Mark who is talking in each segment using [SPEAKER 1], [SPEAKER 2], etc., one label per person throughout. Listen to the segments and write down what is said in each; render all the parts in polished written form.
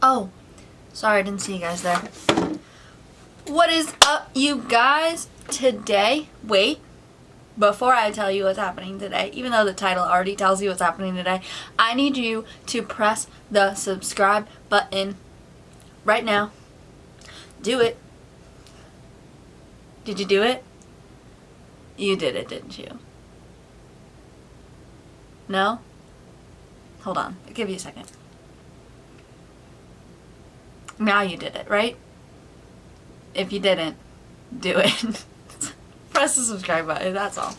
[SPEAKER 1] Oh, sorry, I didn't see you guys there. What is up, you guys? Today, wait, before I tell you what's happening today, even though the title already tells you what's happening today, I need you to press the subscribe button right now. Do it. Did you do it? You did it, didn't you? No? Hold on, I'll give you a second. Now you did it, right? If you didn't, do it. Press the subscribe button, that's all.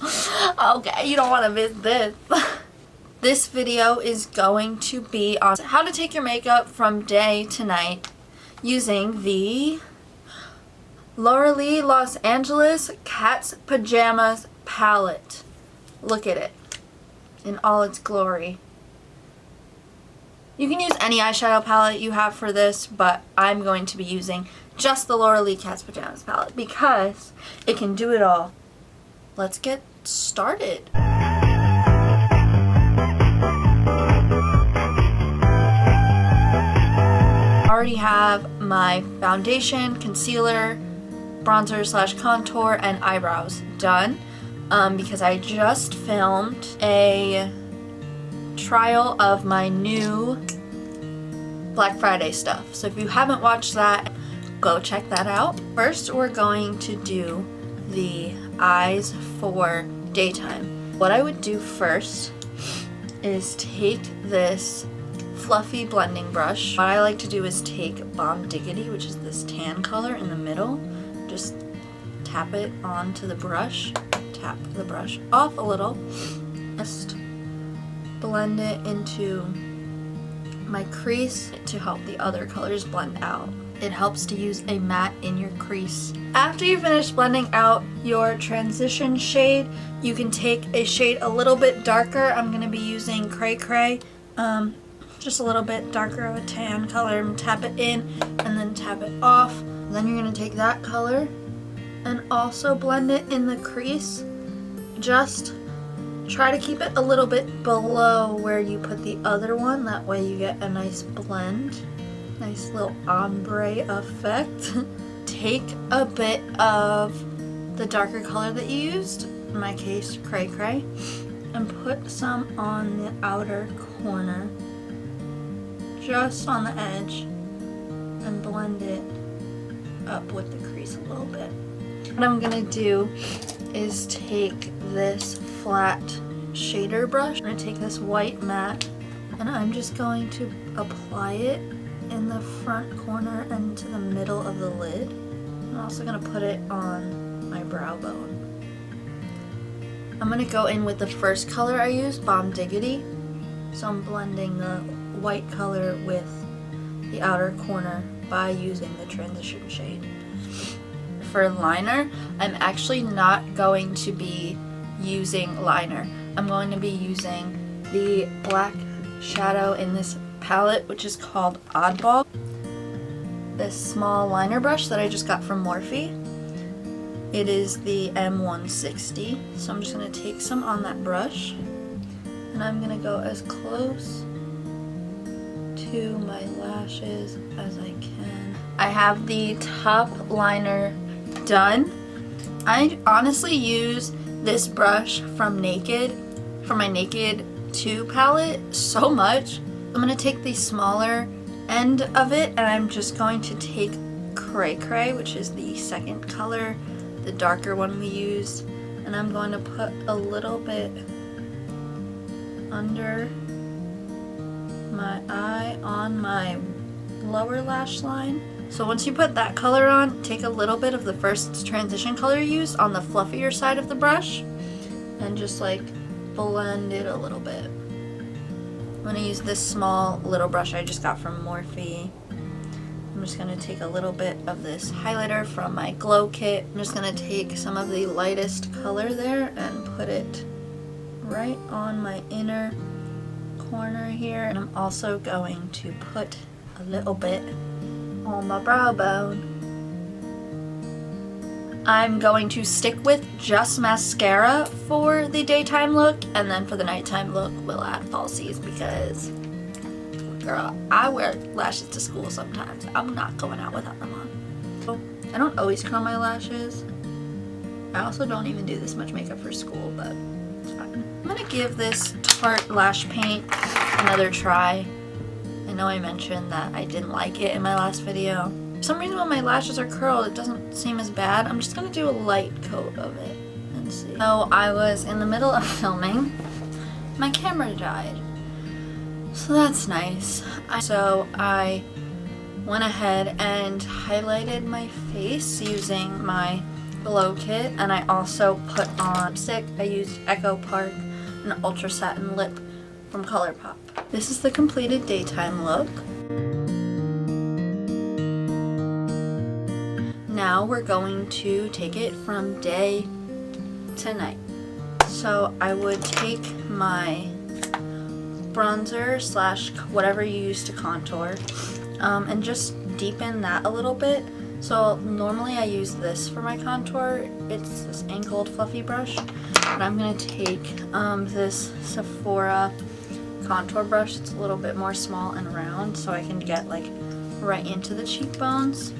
[SPEAKER 1] Okay, you don't want to miss this. This video is going to be on how to take your makeup from day to night using the L'Oreal Los Angeles Cat's Pajamas palette. Look at it in all its glory. You can use any eyeshadow palette you have for this, but I'm going to be using just the L'Oreal Cat's Pajamas palette because it can do it all. Let's get started. I already have my foundation, concealer, bronzer / contour, and eyebrows done because I just filmed a trial of my new Black Friday stuff. So if you haven't watched that, go check that out. First, we're going to do the eyes for daytime. What I would do first is take this fluffy blending brush. What I like to do is take Bomb Diggity, which is this tan color in the middle, just tap it onto the brush, tap the brush off a little, just blend it into my crease to help the other colors blend out. It helps to use a matte in your crease. After you finish blending out your transition shade, you can take a shade a little bit darker. I'm going to be using Cray Cray, just a little bit darker of a tan color, and tap it in and then tap it off. Then you're going to take that color and also blend it in the crease. Just try to keep it a little bit below where you put the other one, that way you get a nice blend, nice little ombre effect. Take a bit of the darker color that you used, in my case Cray Cray, and put some on the outer corner, just on the edge, and blend it up with the crease a little bit. What I'm gonna do is take this flat shader brush. I'm going to take this white matte and I'm just going to apply it in the front corner and to the middle of the lid. I'm also going to put it on my brow bone. I'm going to go in with the first color I used, Bomb Diggity. So I'm blending the white color with the outer corner by using the transition shade. For liner, I'm actually not going to be using liner. I'm going to be using the black shadow in this palette, which is called Oddball. This small liner brush that I just got from Morphe. It is the M160. So I'm just going to take some on that brush and I'm going to go as close to my lashes as I can. I have the top liner done. I honestly use this brush from Naked for my Naked 2 palette so much. I'm going to take the smaller end of it and I'm just going to take Cray Cray, which is the second color, the darker one we used, and I'm going to put a little bit under my eye on my lower lash line. So once you put that color on, take a little bit of the first transition color you used on the fluffier side of the brush and just like blend it a little bit. I'm going to use this small little brush I just got from Morphe. I'm just going to take a little bit of this highlighter from my Glow Kit. I'm just going to take some of the lightest color there and put it right on my inner corner here. And I'm also going to put a little bit on my brow bone. I'm going to stick with just mascara for the daytime look, and then for the nighttime look we'll add falsies because Girl, I wear lashes to school sometimes. I'm not going out without them on. So, I don't always curl my lashes. I also don't even do this much makeup for school, but it's fine. I'm gonna give this Tarte lash paint another try. I know I mentioned that I didn't like it in my last video. For some reason when my lashes are curled, it doesn't seem as bad. I'm just gonna do a light coat of it and see. So I was in the middle of filming. My camera died. So that's nice. So I went ahead and highlighted my face using my glow kit, and I also put on lipstick. I used Echo Park, an Ultra Satin Lip from ColourPop. This is the completed daytime look. Now we're going to take it from day to night. So I would take my bronzer slash whatever you use to contour and just deepen that a little bit. So normally I use this for my contour. It's this angled fluffy brush, but I'm gonna take this Sephora contour brush. It's a little bit more small and round, so I can get like right into the cheekbones.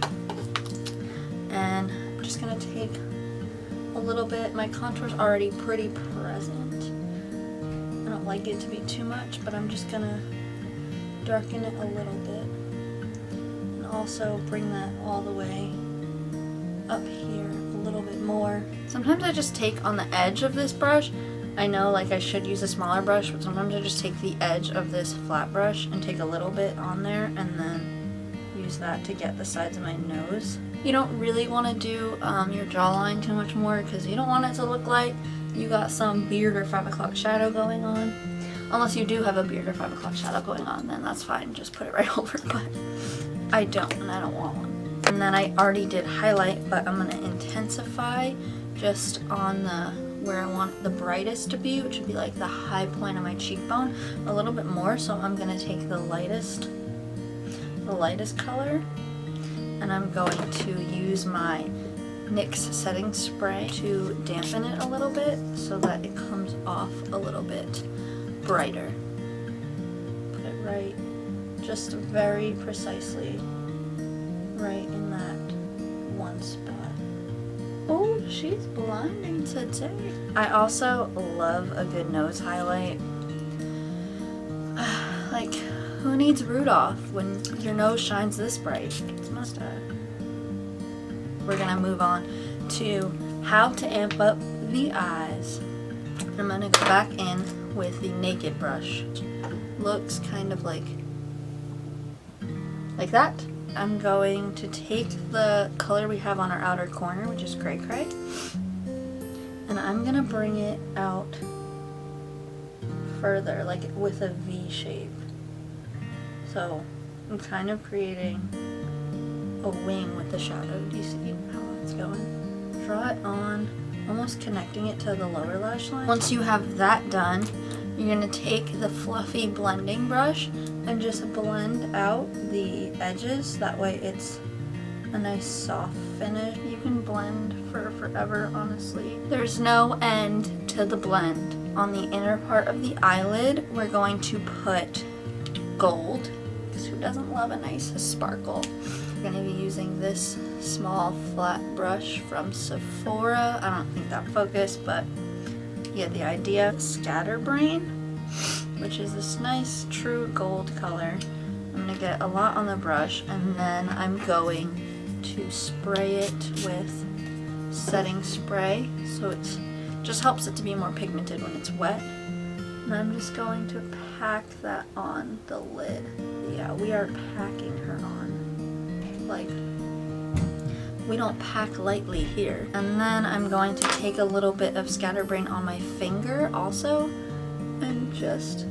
[SPEAKER 1] And I'm just gonna take a little bit. My contour's already pretty present. I don't like it to be too much, but I'm just gonna darken it a little bit. Also bring that all the way up here a little bit more. Sometimes I just take on the edge of this brush. I know like I should use a smaller brush, but sometimes I just take the edge of this flat brush and take a little bit on there and then use that to get the sides of my nose. You don't really want to do your jawline too much more because you don't want it to look like you got some beard or 5 o'clock shadow going on. Unless you do have a beard or 5 o'clock shadow going on, then that's fine, just put it right over, but I don't, and I don't want one. And then I already did highlight, but I'm gonna intensify just on the where I want the brightest to be, which would be like the high point of my cheekbone, a little bit more. So I'm gonna take the lightest color, and I'm going to use my NYX setting spray to dampen it a little bit so that it comes off a little bit brighter. Put it right, just very precisely right in that one spot. Oh, she's blinding today. I also love a good nose highlight. Like, who needs Rudolph when your nose shines this bright? It's must have. We're gonna move on to how to amp up the eyes. I'm gonna go back in with the Naked brush. Looks kind of like that. I'm going to take the color we have on our outer corner, which is Cray Cray, and I'm gonna bring it out further, like with a V shape. So I'm kind of creating a wing with the shadow. Do you see how it's going? Draw it on, almost connecting it to the lower lash line. Once you have that done, you're gonna take the fluffy blending brush and just blend out the edges. That way it's a nice soft finish. You can blend for forever, honestly. There's no end to the blend. On the inner part of the eyelid, we're going to put gold, because who doesn't love a nice sparkle? We're going to be using this small flat brush from Sephora. I don't think that focused, but you get the idea. Scatterbrain, which is this nice true gold color. I'm going to get a lot on the brush, and then I'm going to spray it with setting spray, so it just helps it to be more pigmented when it's wet. And I'm just going to pack that on the lid. Yeah, we are packing her on. Like, we don't pack lightly here. And then I'm going to take a little bit of scatterbrain on my finger also and just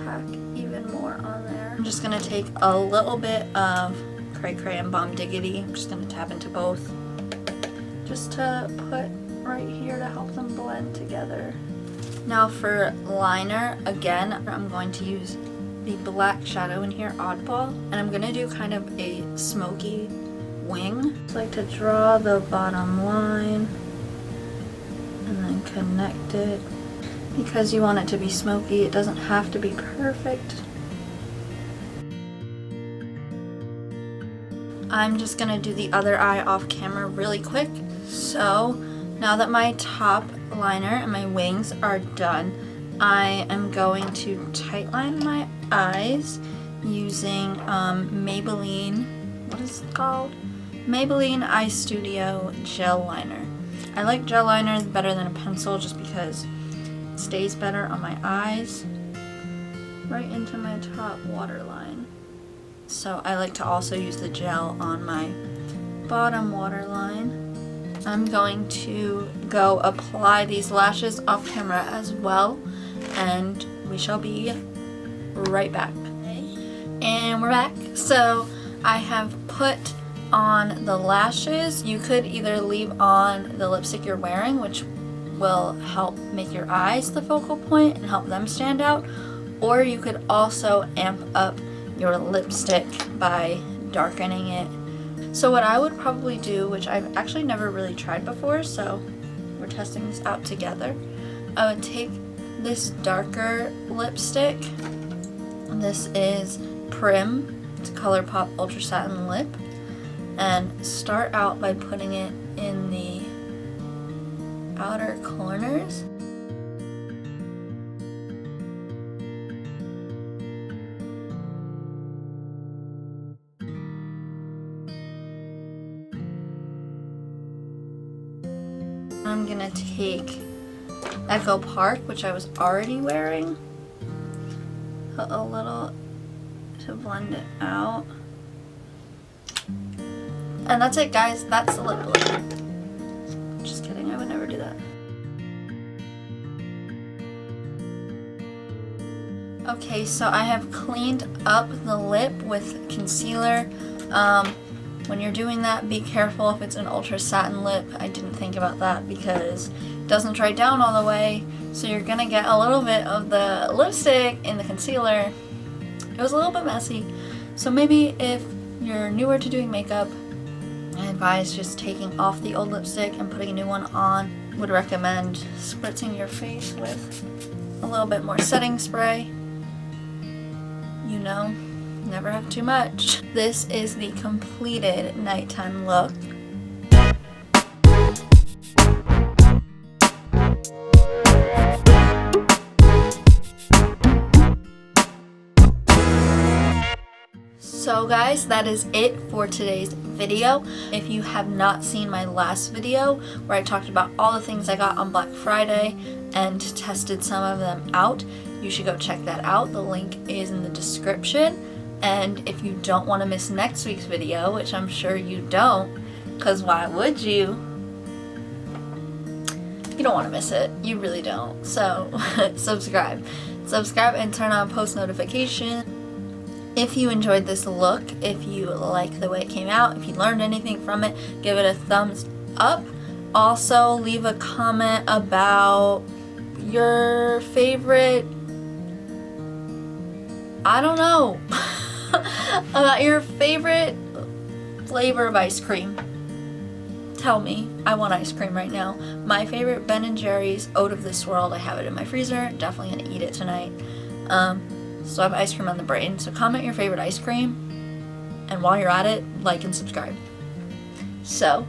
[SPEAKER 1] pack even more on there. I'm just gonna take a little bit of Cray Cray and Bomb Diggity. I'm just gonna tap into both just to put right here to help them blend together. Now for liner, again, I'm going to use the black shadow in here, Oddball, and I'm gonna do kind of a smoky wing. Just like to draw the bottom line and then connect it. Because you want it to be smoky, it doesn't have to be perfect. I'm just gonna do the other eye off camera really quick. So now that my top liner and my wings are done, I am going to tightline my eyes using Maybelline, what is it called? Maybelline Eye Studio Gel Liner. I like gel liners better than a pencil just because it stays better on my eyes. Right into my top waterline. So I like to also use the gel on my bottom waterline. I'm going to go apply these lashes off camera as well, and we shall be right back. And we're back. So I have put on the lashes. You could either leave on the lipstick you're wearing, which will help make your eyes the focal point and help them stand out, or you could also amp up your lipstick by darkening it. So what I would probably do, which I've actually never really tried before, so we're testing this out together, I would take this darker lipstick. This is Prim, it's ColourPop Ultra Satin Lip, and start out by putting it in the outer corners. I'm gonna take Echo Park, which I was already wearing, put a little to blend it out. And that's it, guys. That's the lip look. Just kidding, I would never do that. Okay, so I have cleaned up the lip with concealer. When you're doing that, be careful if it's an ultra satin lip. I didn't think about that because it doesn't dry down all the way, so you're gonna get a little bit of the lipstick in the concealer. It was a little bit messy, so maybe if you're newer to doing makeup, I advise just taking off the old lipstick and putting a new one on. Would recommend spritzing your face with a little bit more setting spray. You know, never have too much. This is the completed nighttime look. So guys, that is it for today's video. If you have not seen my last video where I talked about all the things I got on Black Friday and tested some of them out, you should go check that out. The link is in the description. And if you don't want to miss next week's video, which I'm sure you don't, because why would you? You don't want to miss it. You really don't. So subscribe. Subscribe and turn on post notifications. If you enjoyed this look, if you like the way it came out, if you learned anything from it, give it a thumbs up. Also, leave a comment about your favorite, I don't know, about your favorite flavor of ice cream. Tell me. I want ice cream right now. My favorite Ben & Jerry's Out of This World. I have it in my freezer. Definitely gonna eat it tonight. So I have ice cream on the brain. So comment your favorite ice cream. And while you're at it, like and subscribe. So,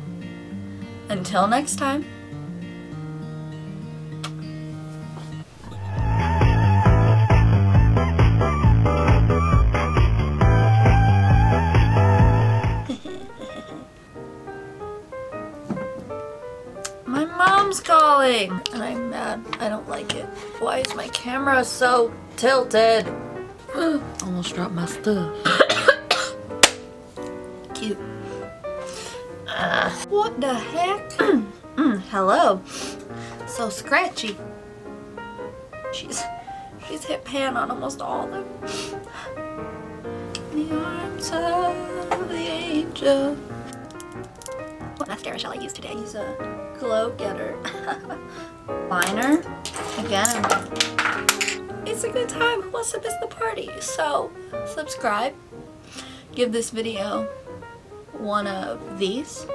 [SPEAKER 1] until next time. My mom's calling! And I'm mad. I don't like it. Why is my camera so tilted? Almost dropped my stuff. Cute. What the heck? Hello. So scratchy. She's hit pan on almost all of them. In the arms of the angel. What mascara shall I use today? Use a Glow Getter liner. Again, it's a good time. Who wants to miss the party? So, subscribe. Give this video one of these.